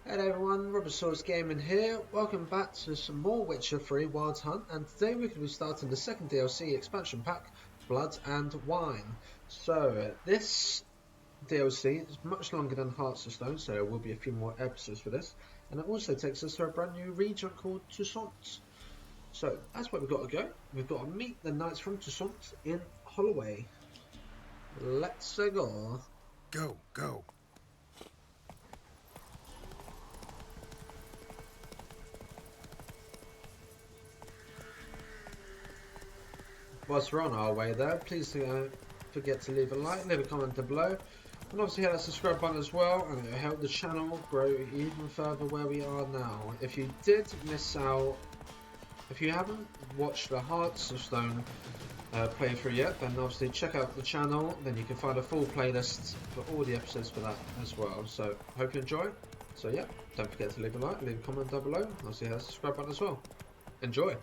Hello everyone, Robert Swords Gaming here. Welcome back to some more Witcher 3 Wild Hunt, and today we're going to be starting the second DLC expansion pack, Blood and Wine. So this DLC is much longer than Hearts of Stone, so there will be a few more episodes for this, and it also takes us to a brand new region called Toussaint. So that's where we've got to go. We've got to meet the knights from Toussaint in Holloway. Let's go. Go. Whilst we're on our way there, please don't forget to leave a like, leave a comment down below, and obviously hit that subscribe button as well, and it'll help the channel grow even further where we are now. If you did miss out, if you haven't watched the Hearts of Stone playthrough yet, then obviously check out the channel, then you can find a full playlist for all the episodes for that as well. So hope you enjoy. So yeah, don't forget to leave a like, leave a comment down below, and obviously hit that subscribe button as well. Enjoy!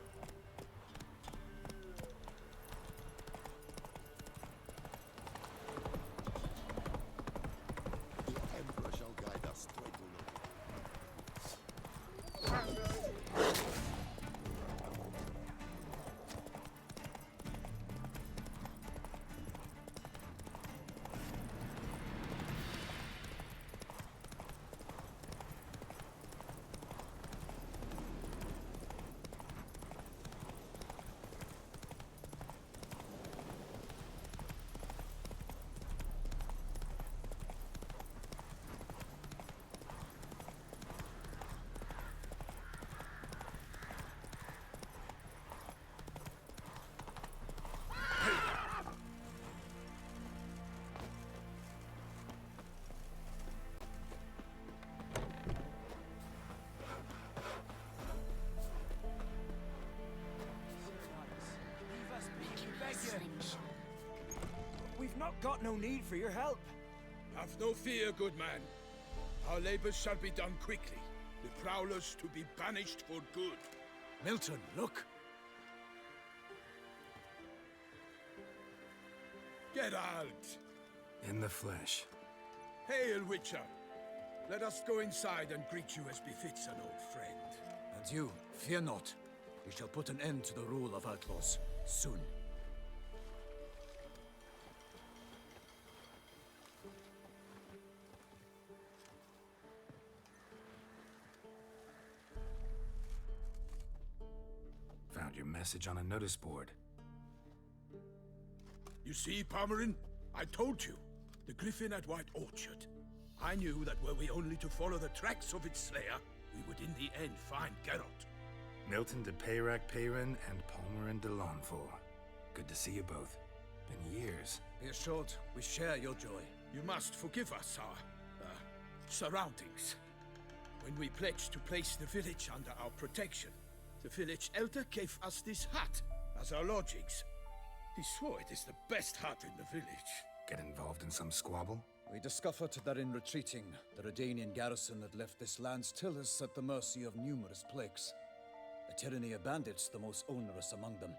We've not got no need for your help. Have no fear, good man. Our labors shall be done quickly. The prowlers to be banished for good. Milton, look. Geralt! In the flesh. Hail, Witcher! Let us go inside and greet you as befits an old friend. And you, fear not. We shall put an end to the rule of outlaws, soon. Found your message on a notice board. You see, Palmerin? I told you. The griffin at White Orchard. I knew that were we only to follow the tracks of its slayer, we would in the end find Geralt. Milton de Peyrac Peyrin and Palmerin de Launfort. Good to see you both. Been years. Be assured, we share your joy. You must forgive us our surroundings. When we pledged to place the village under our protection, the village elder gave us this hut as our lodgings. He swore it is the best hut in the village. Get involved in some squabble? We discovered that in retreating, the Redanian garrison that left this land still is at the mercy of numerous plagues. A tyranny of bandits, the most onerous among them.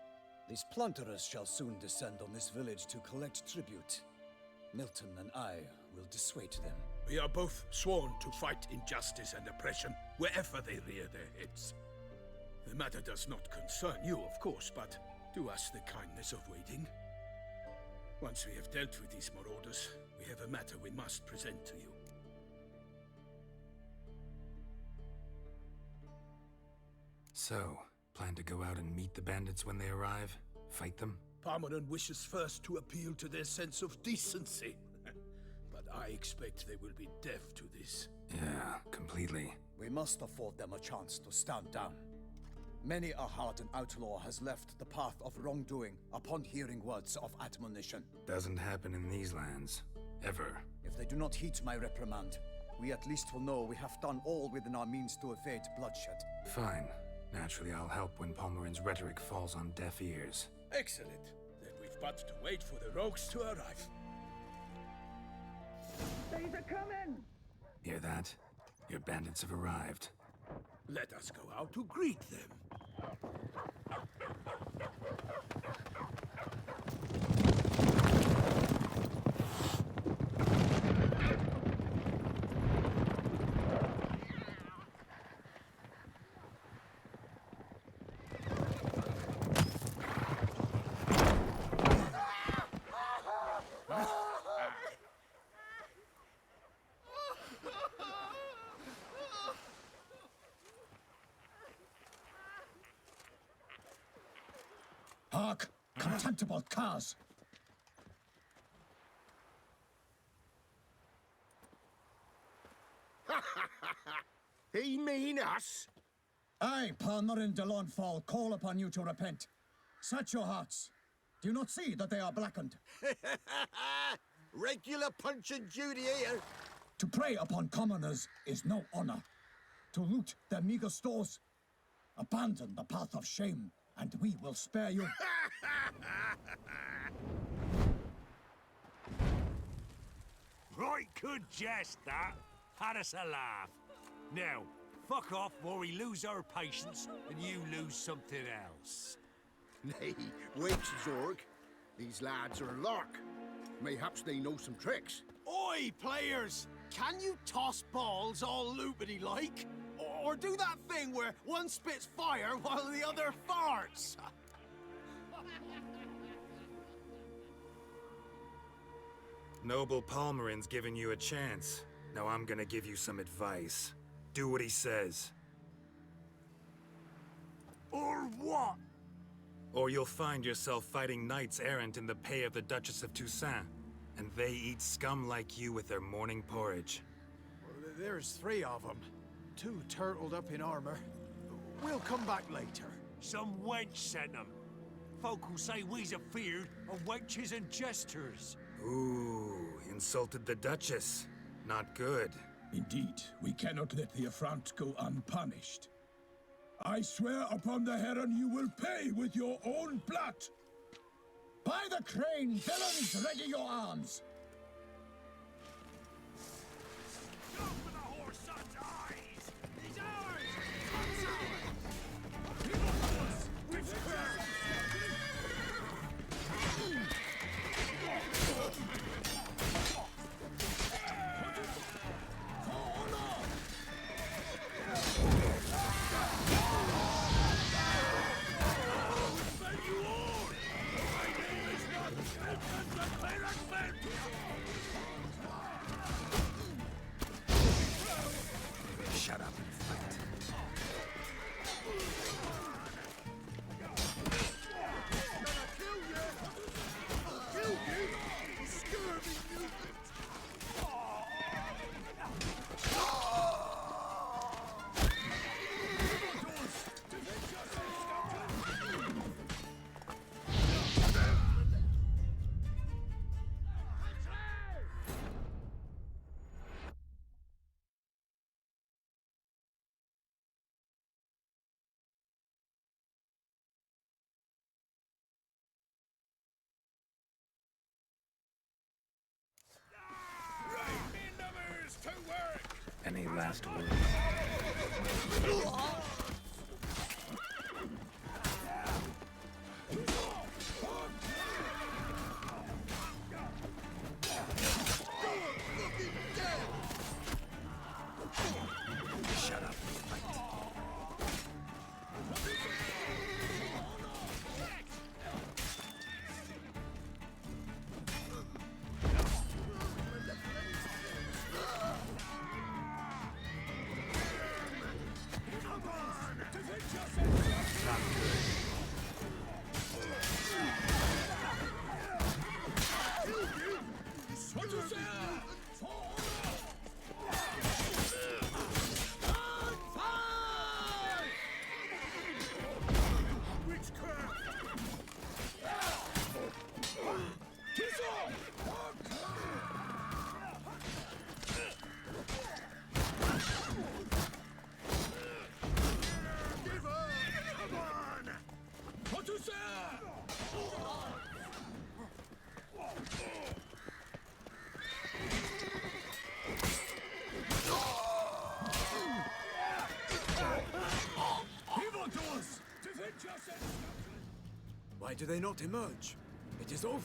These plunderers shall soon descend on this village to collect tribute. Milton and I will dissuade them. We are both sworn to fight injustice and oppression wherever they rear their heads. The matter does not concern you, of course, but do us the kindness of waiting. Once we have dealt with these marauders, we have a matter we must present to you. So, plan to go out and meet the bandits when they arrive? Fight them? Palmerin wishes first to appeal to their sense of decency. But I expect they will be deaf to this. Yeah, completely. We must afford them a chance to stand down. Many a hardened outlaw has left the path of wrongdoing upon hearing words of admonition. Doesn't happen in these lands. Ever. If they do not heed my reprimand, we at least will know we have done all within our means to evade bloodshed. Fine. Naturally, I'll help when Palmerin's rhetoric falls on deaf ears. Excellent. Then we've but to wait for the rogues to arrive. They're coming! Hear that? Your bandits have arrived. Let us go out to greet them. contemptible curs! He mean us? I, Palmerin de Launfal, call upon you to repent. Set your hearts. Do you not see that they are blackened? Regular punch and duty here. To prey upon commoners is no honor. To loot their meager stores, abandon the path of shame, and we will spare you. Right good jest, that. Had us a laugh. Now, fuck off or we lose our patience and you lose something else. Nay, wait, Zorg. These lads are lark. Mayhaps they know some tricks. Oi, players! Can you toss balls all loopity-like? Or do that thing where one spits fire while the other farts? Noble Palmerin's giving you a chance. Now I'm gonna give you some advice. Do what he says. Or what? Or you'll find yourself fighting knights errant in the pay of the Duchess of Toussaint. And they eat scum like you with their morning porridge. There's 3 of them. 2 turtled up in armor. We'll come back later. Some wench sent them. Folk will say we's afeard of wenches and jesters. Ooh, insulted the Duchess. Not good. Indeed, we cannot let the affront go unpunished. I swear upon the Heron you will pay with your own blood! By the crane, villains, ready your arms! Go for the horse son's eyes! He's ours! Shut up and fight. Any last words? Shut up and fight. Why do they not emerge? It is over.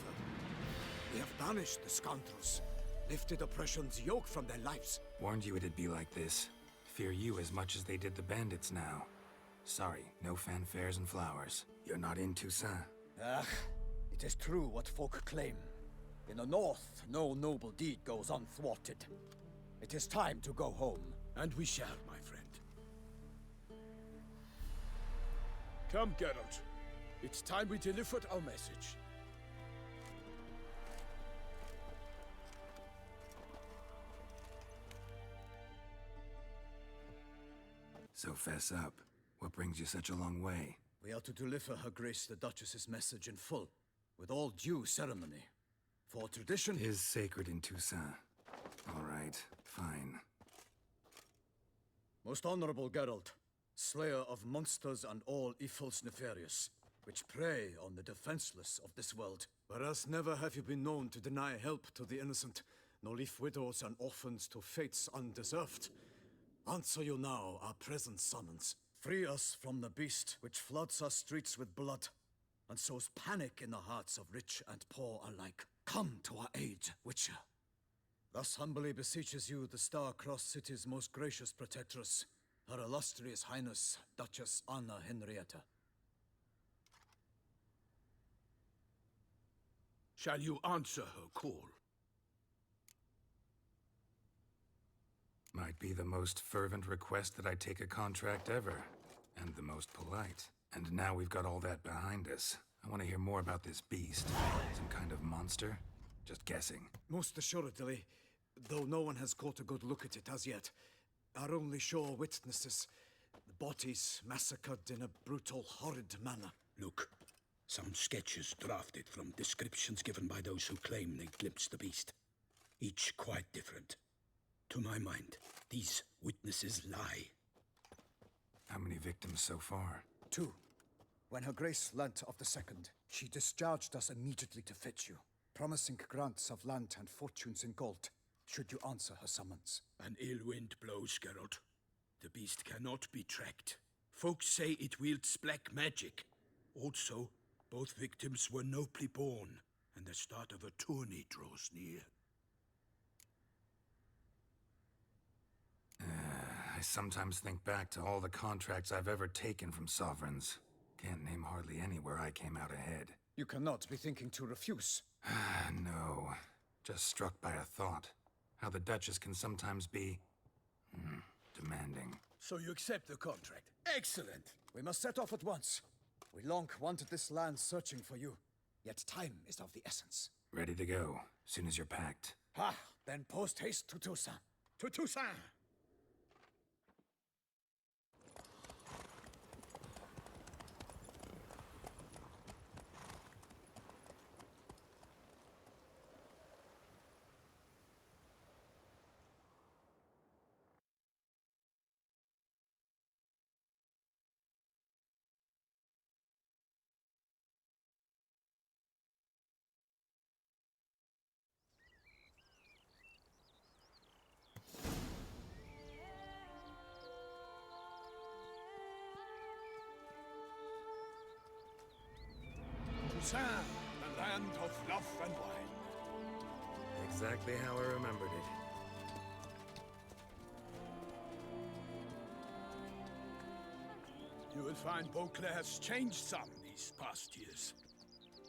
We have banished the scoundrels, lifted oppression's yoke from their lives. Warned you it'd be like this. Fear you as much as they did the bandits now. Sorry, no fanfares and flowers. You're not in Toussaint. Ah, it is true what folk claim. In the north, no noble deed goes unthwarted. It is time to go home. And we shall, my friend. Come, Geralt. It's time we delivered our message. So fess up. What brings you such a long way? We are to deliver Her Grace the Duchess's message in full, with all due ceremony. For tradition Is sacred in Toussaint. All right, fine. Most honorable Geralt, slayer of monsters and all evils nefarious, which prey on the defenseless of this world. Whereas never have you been known to deny help to the innocent, nor leave widows and orphans to fates undeserved. Answer you now our present summons. Free us from the beast which floods our streets with blood, and sows panic in the hearts of rich and poor alike. Come to our aid, Witcher. Thus humbly beseeches you the Star-Crossed City's most gracious protectress, Her Illustrious Highness, Duchess Anna Henrietta. Shall you answer her call? Might be the most fervent request that I take a contract ever, and the most polite. And now we've got all that behind us. I want to hear more about this beast. Some kind of monster? Just guessing. Most assuredly, though no one has caught a good look at it as yet. Our only sure witnesses, the bodies massacred in a brutal, horrid manner. Look, some sketches drafted from descriptions given by those who claim they glimpsed the beast. Each quite different. To my mind, these witnesses lie. How many victims so far? 2. When Her Grace learnt of the second, she discharged us immediately to fetch you, promising grants of land and fortunes in gold, should you answer her summons. An ill wind blows, Geralt. The beast cannot be tracked. Folks say it wields black magic. Also, both victims were nobly born, and the start of a tourney draws near. I sometimes think back to all the contracts I've ever taken from sovereigns. Can't name hardly any where I came out ahead. You cannot be thinking to refuse. No. Just struck by a thought. How the Duchess can sometimes be... demanding. So you accept the contract. Excellent! We must set off at once. We long wanted this land searching for you, yet time is of the essence. Ready to go, soon as you're packed. Ah, then post haste to Toussaint. To Toussaint! Toussaint, the land of love and wine. Exactly how I remembered it. You will find Beauclair has changed some these past years.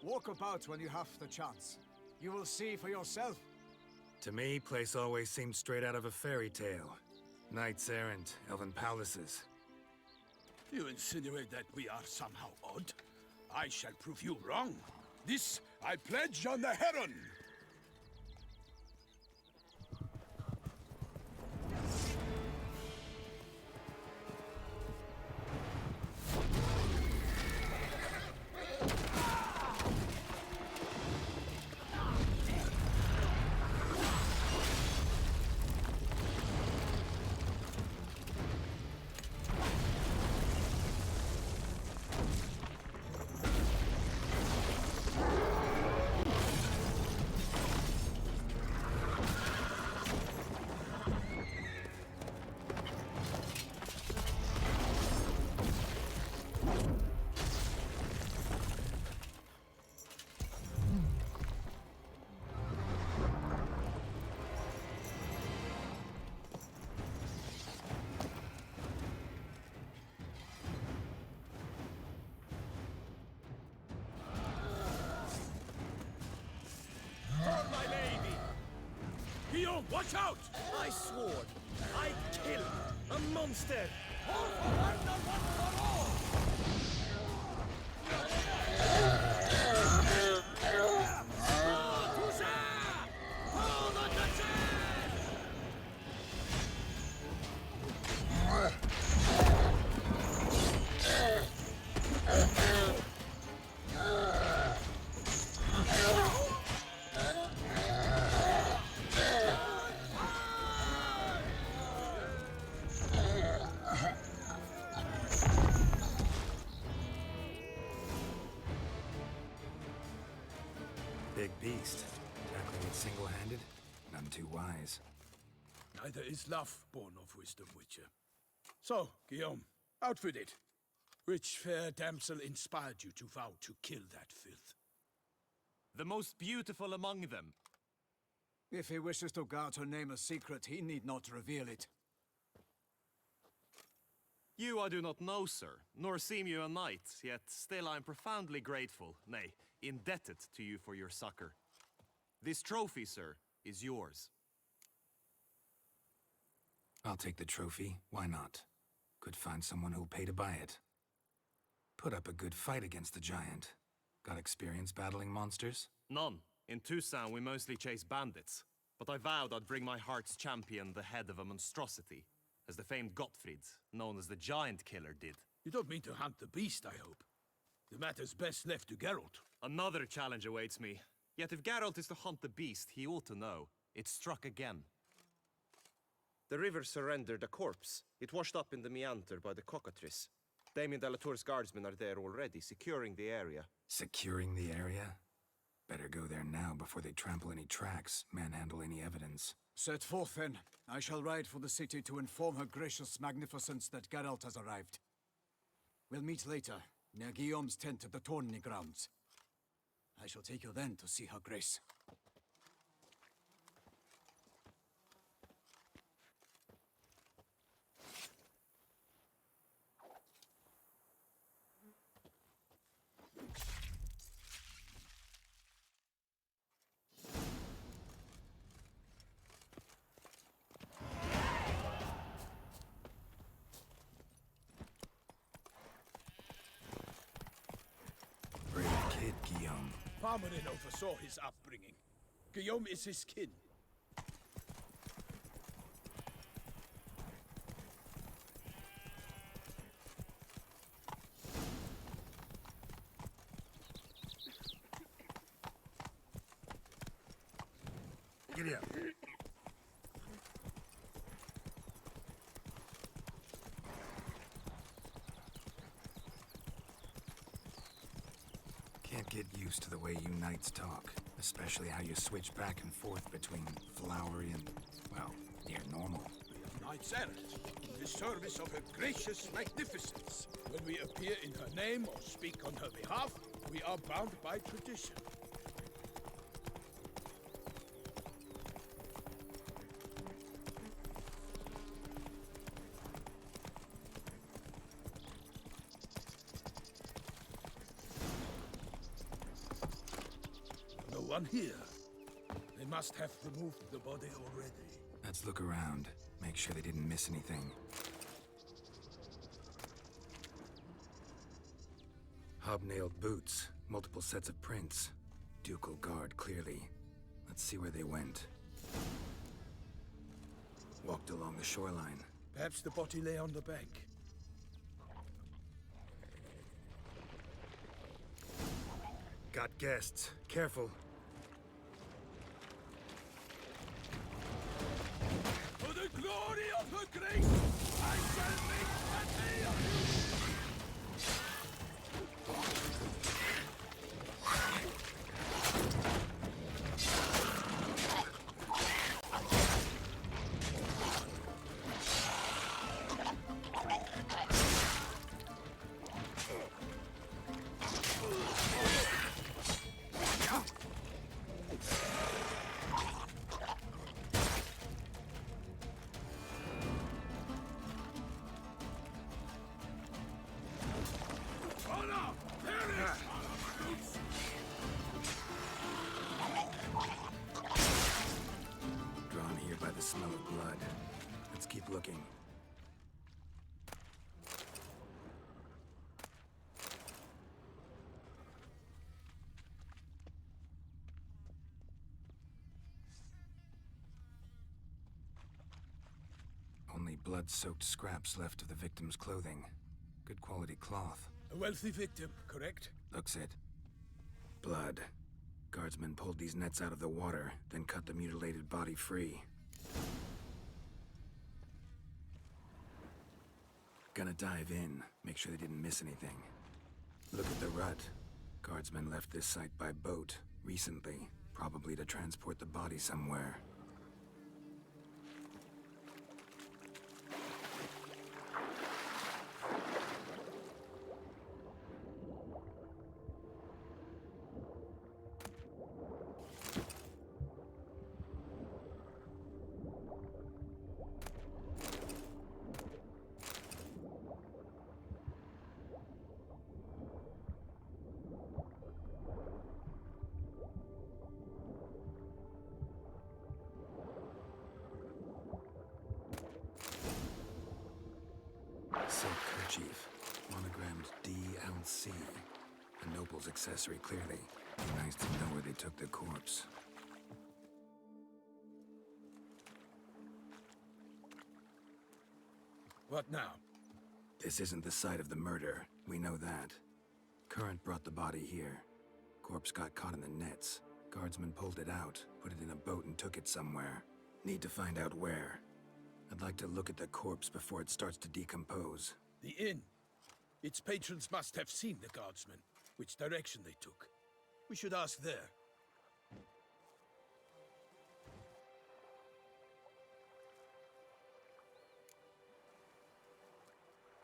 Walk about when you have the chance. You will see for yourself. To me, place always seemed straight out of a fairy tale. Knights errant, elven palaces. You insinuate that we are somehow odd? I shall prove you wrong. This I pledge on the Heron! Watch out! I swore I'd kill a monster! All for one, one for all! big beast. Tackling it single-handed? None too wise. Neither is love born of wisdom, Witcher. So, Guillaume, out with it. Which fair damsel inspired you to vow to kill that filth? The most beautiful among them. If he wishes to guard her name a secret, he need not reveal it. You I do not know, sir, nor seem you a knight, yet still I am profoundly grateful, nay, indebted to you for your succor. This trophy, sir, is yours. I'll take the trophy. Why not? Could find someone who'll pay to buy it. Put up a good fight against the giant. Got experience battling monsters? None. In Toussaint, we mostly chase bandits. But I vowed I'd bring my heart's champion the head of a monstrosity, as the famed Gottfried, known as the Giant Killer, did. You don't mean to hunt the beast, I hope. The matter's best left to Geralt. Another challenge awaits me. Yet if Geralt is to hunt the beast, he ought to know. It struck again. The river surrendered a corpse. It washed up in the meander by the cockatrice. Damien de la Tour's guardsmen are there already, securing the area. Securing the area? Better go there now before they trample any tracks, manhandle any evidence. Set forth, then. I shall ride for the city to inform her gracious magnificence that Geralt has arrived. We'll meet later, near Guillaume's tent at the tourney grounds. I shall take you then to see her grace. Brave kid, Guillaume. Parmanin oversaw his upbringing. Guillaume is his kin. Giddy up. Can't get used to the way you knights talk, especially how you switch back and forth between flowery and, well, near normal. We are knights errant, in the service of her gracious magnificence. When we appear in her name or speak on her behalf, we are bound by tradition. No one here. They must have removed the body already. Let's look around, make sure they didn't miss anything. Hobnailed boots, multiple sets of prints. Ducal guard, clearly. Let's see where they went. Walked along the shoreline. Perhaps the body lay on the bank. Got guests. Careful. For the glory of her grace, I shall make a day of you! Drawn here by the smell of blood. Let's keep looking. Only blood-soaked scraps left of the victim's clothing. Good quality cloth. A wealthy victim, correct? Looks it. Blood. Guardsmen pulled these nets out of the water, then cut the mutilated body free. Gonna dive in, make sure they didn't miss anything. Look at the rut. Guardsmen left this site by boat. Recently, probably to transport the body somewhere. Silk kerchief, monogrammed DLC. A noble's accessory, clearly. Nice to know where they took the corpse. What now? This isn't the site of the murder. We know that. Current brought the body here. Corpse got caught in the nets. Guardsmen pulled it out, put it in a boat and took it somewhere. Need to find out where. I'd like to look at the corpse before it starts to decompose. The inn. Its patrons must have seen the guardsmen, which direction they took. We should ask there.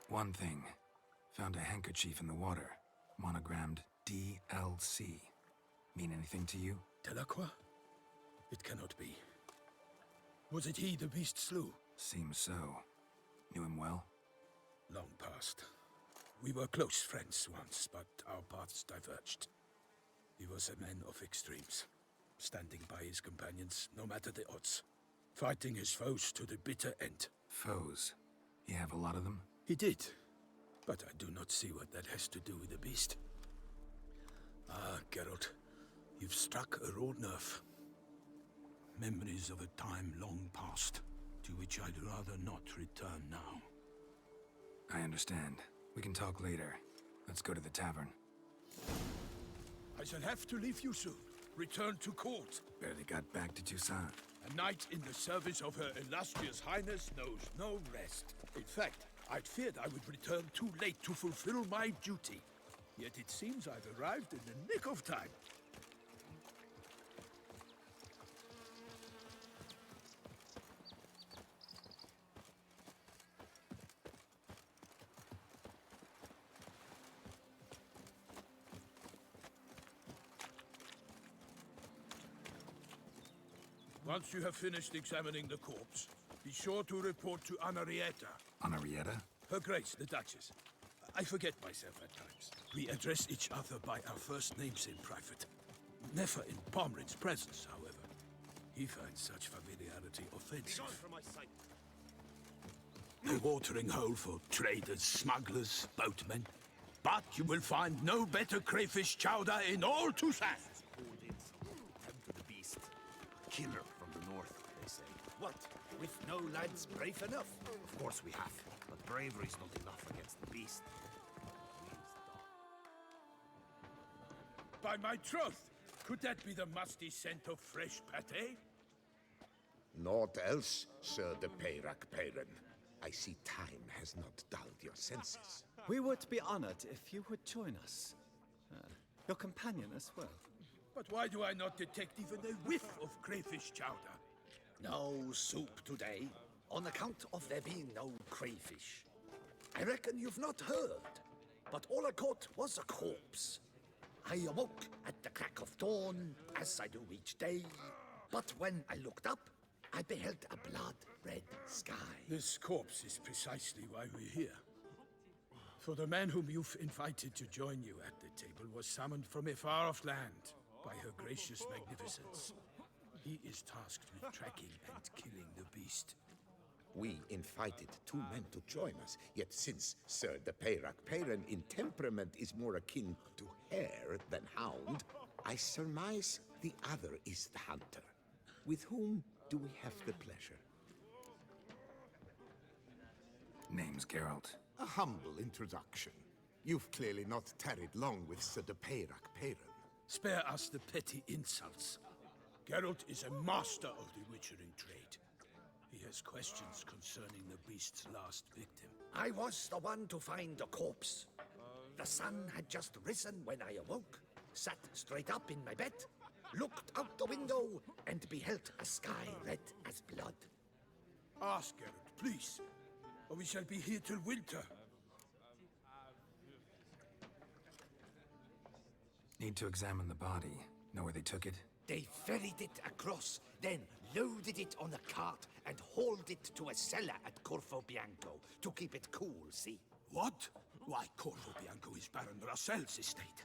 One thing. Found a handkerchief in the water. Monogrammed DLC. Mean anything to you? Delacroix? It cannot be. Was it he the beast slew? Seems so. Knew him well? Long past. We were close friends once, but our paths diverged. He was a man of extremes, standing by his companions no matter the odds, fighting his foes to the bitter end. Foes? You have a lot of them? He did, but I do not see what that has to do with the beast. Ah, Geralt, you've struck a raw nerve. Memories of a time long past, to which I'd rather not return now. I understand. We can talk later. Let's go to the tavern. I shall have to leave you soon. Return to court. Barely got back to Toussaint. A knight in the service of Her Illustrious Highness knows no rest. In fact, I'd feared I would return too late to fulfill my duty. Yet it seems I've arrived in the nick of time. Once you have finished examining the corpse, be sure to report to Henrietta. Henrietta? Her Grace, the Duchess. I forget myself at times. We address each other by our first names in private. Never in Pomrin's presence, however. He finds such familiarity offensive. From my sight. A watering hole for traders, smugglers, boatmen. But you will find no better crayfish chowder in all Toussaint. Tempt the beast. Killer from the north, they say. What? With no lads brave enough? Of course we have. But bravery's not enough against the beast. By my troth, could that be the musty scent of fresh pâté? Naught else, Sir de Peyrac-Peyran. I see time has not dulled your senses. We would be honored if you would join us. Your companion as well. But why do I not detect even a whiff of crayfish chowder? No soup today, on account of there being no crayfish. I reckon you've not heard, but all I caught was a corpse. I awoke at the crack of dawn, as I do each day, but when I looked up, I beheld a blood-red sky. This corpse is precisely why we're here. For the man whom you've invited to join you at the table was summoned from a far-off land by her gracious magnificence. He is tasked with tracking and killing the beast. We invited two men to join us, yet since Sir de Peyrac-Peyran in temperament is more akin to hare than hound, I surmise the other is the hunter. With whom do we have the pleasure? Name's Geralt. A humble introduction. You've clearly not tarried long with Sir de Peyrac-Peyran. Spare us the petty insults. Geralt is a master of the witchering trade. He has questions concerning the beast's last victim. I was the one to find the corpse. The sun had just risen when I awoke, sat straight up in my bed, looked out the window, and beheld a sky red as blood. Ask Geralt, please, or we shall be here till winter. Need to examine the body. Know where they took it? They ferried it across, then loaded it on a cart and hauled it to a cellar at Corvo Bianco to keep it cool, see? What? Why, Corvo Bianco is Baron Russell's estate.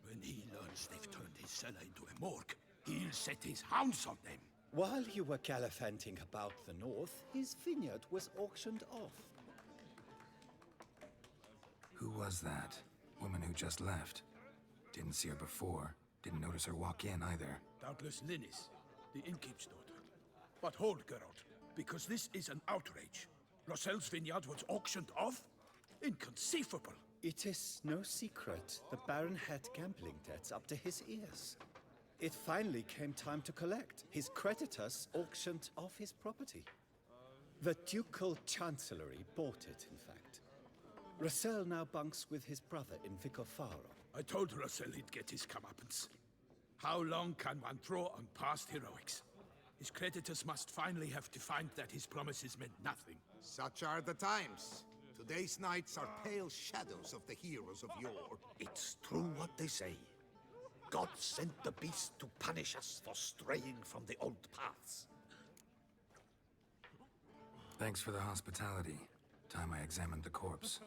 When he learns they've turned his cellar into a morgue, he'll set his hounds on them. While you were gallivanting about the north, his vineyard was auctioned off. Who was that? Woman who just left. Didn't see her before. Didn't notice her walk in either. Doubtless Linnis, the innkeep's daughter. But hold, Geralt, because this is an outrage. Russell's vineyard was auctioned off? Inconceivable. It is no secret. The Baron had gambling debts up to his ears. It finally came time to collect. His creditors auctioned off his property. The Ducal Chancellery bought it, in fact. Russell now bunks with his brother in Vicofaro. I told Russell he'd get his comeuppance. How long can one draw on past heroics? His creditors must finally have to find that his promises meant nothing. Such are the times. Today's knights are pale shadows of the heroes of yore. It's true what they say. God sent the beast to punish us for straying from the old paths. Thanks for the hospitality. Time I examined the corpse.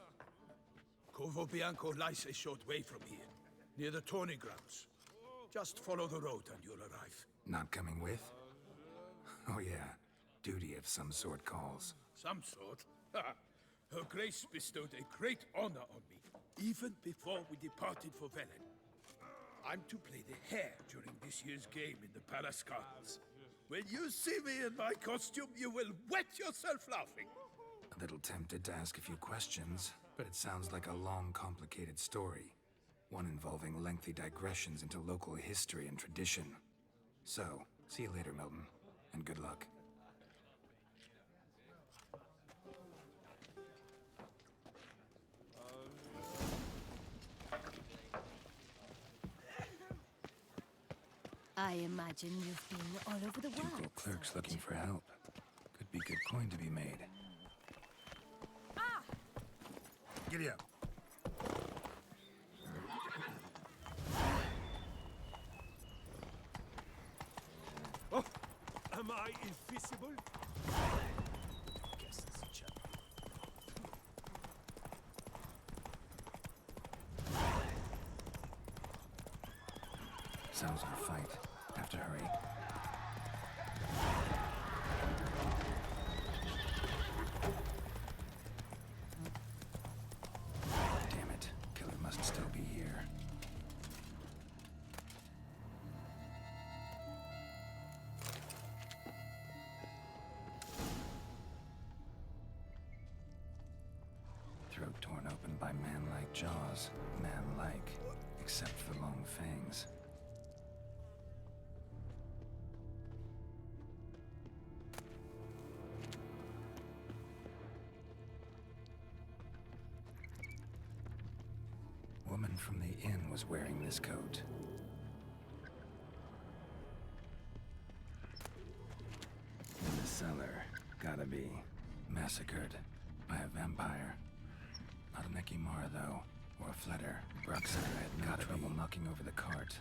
Corvo Bianco lies a short way from here, near the tourney grounds. Just follow the road and you'll arrive. Not coming with? Oh yeah, duty of some sort calls. Some sort? Her Grace bestowed a great honor on me, even before we departed for Velen. I'm to play the hare during this year's game in the palace gardens. When you see me in my costume, you will wet yourself laughing. A little tempted to ask a few questions, but it sounds like a long, complicated story. One involving lengthy digressions into local history and tradition. So, see you later, Milton, and good luck. I imagine you've been all over the world. Ducal clerks looking for help. Could be good coin to be made. Ah! Giddy up. Oh, am I invisible? Guess it's a joke. Sounds like a fight. Have to hurry. Damn it. Killer must still be here. Throat torn open by man-like jaws. Man-like. Except for long fangs. Woman from the inn was wearing this coat. In the cellar. Gotta be. Massacred. By a vampire. Not an Ekimar, though. Or a Fletter. Bruxer had no trouble knocking over the cart.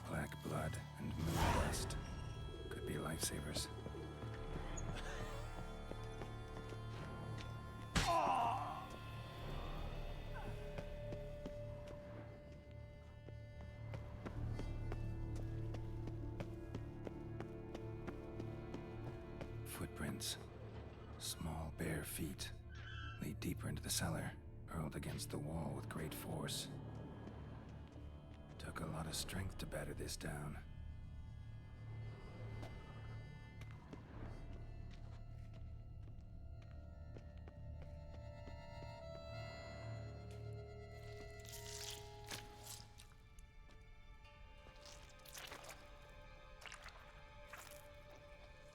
Black blood and moon dust. Could be lifesavers. footprints. Small, bare feet lead deeper into the cellar, hurled against the wall with great force. Took a lot of strength to batter this down.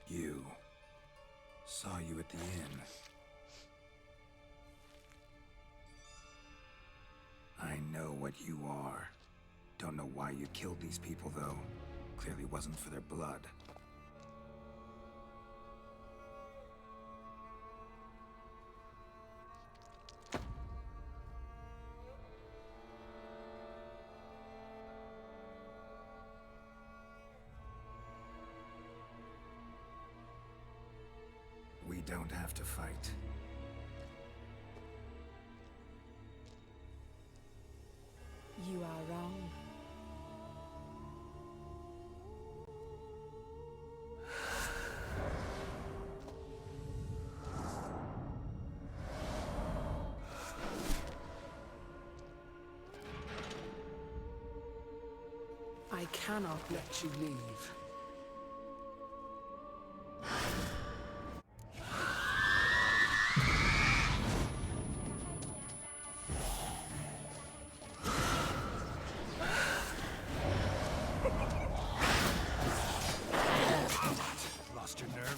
You. Saw you at the inn. I know what you are. Don't know why you killed these people, though. Clearly wasn't for their blood. We don't have to fight. You are wrong. I cannot let you leave. Lost your nerve?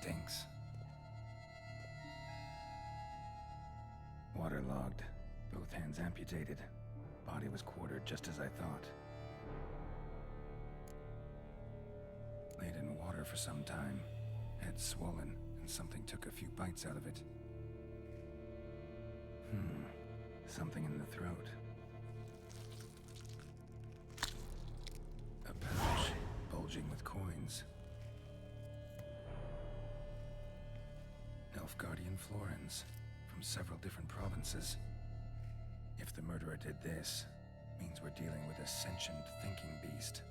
Stinks. Waterlogged. Both hands amputated. Body was quartered just as I thought. Laid in water for some time. Head swollen, and something took a few bites out of it. Something in the throat. A pouch, bulging with coins. Nilfgaardian florins, from several different provinces. If the murderer did this, means we're dealing with a sentient thinking beast.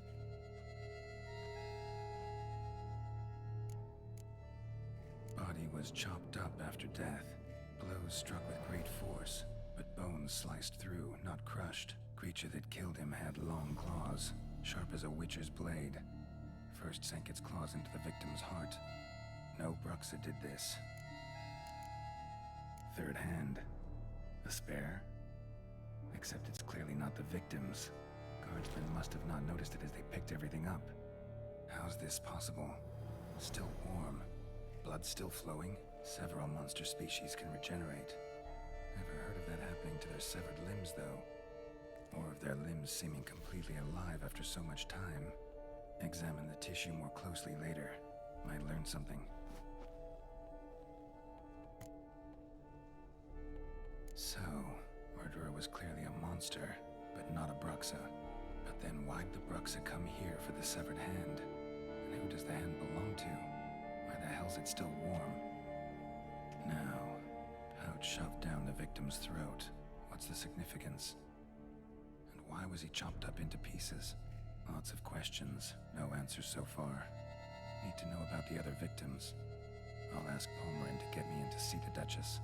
Body was chopped up after death. Blows struck with great force, but bones sliced through, not crushed. Creature that killed him had long claws, sharp as a witcher's blade. First sank its claws into the victim's heart. No Bruxa did this. Third hand. A spare? Except it's clearly not the victim's. Guardsmen must have not noticed it as they picked everything up. How's this possible? Still warm. Blood still flowing? Several monster species can regenerate. Never heard of that happening to their severed limbs, though. Or of their limbs seeming completely alive after so much time. Examine the tissue more closely later. Might learn something. So, murderer was clearly a monster, but not a Bruxa. But then why'd the Bruxa come here for the severed hand? And who does the hand belong to? Why the hell's it still warm? Now, pouch shoved down the victim's throat. What's the significance? And why was he chopped up into pieces? Lots of questions, no answers so far. Need to know about the other victims. I'll ask Pomerin to get me in to see the Duchess.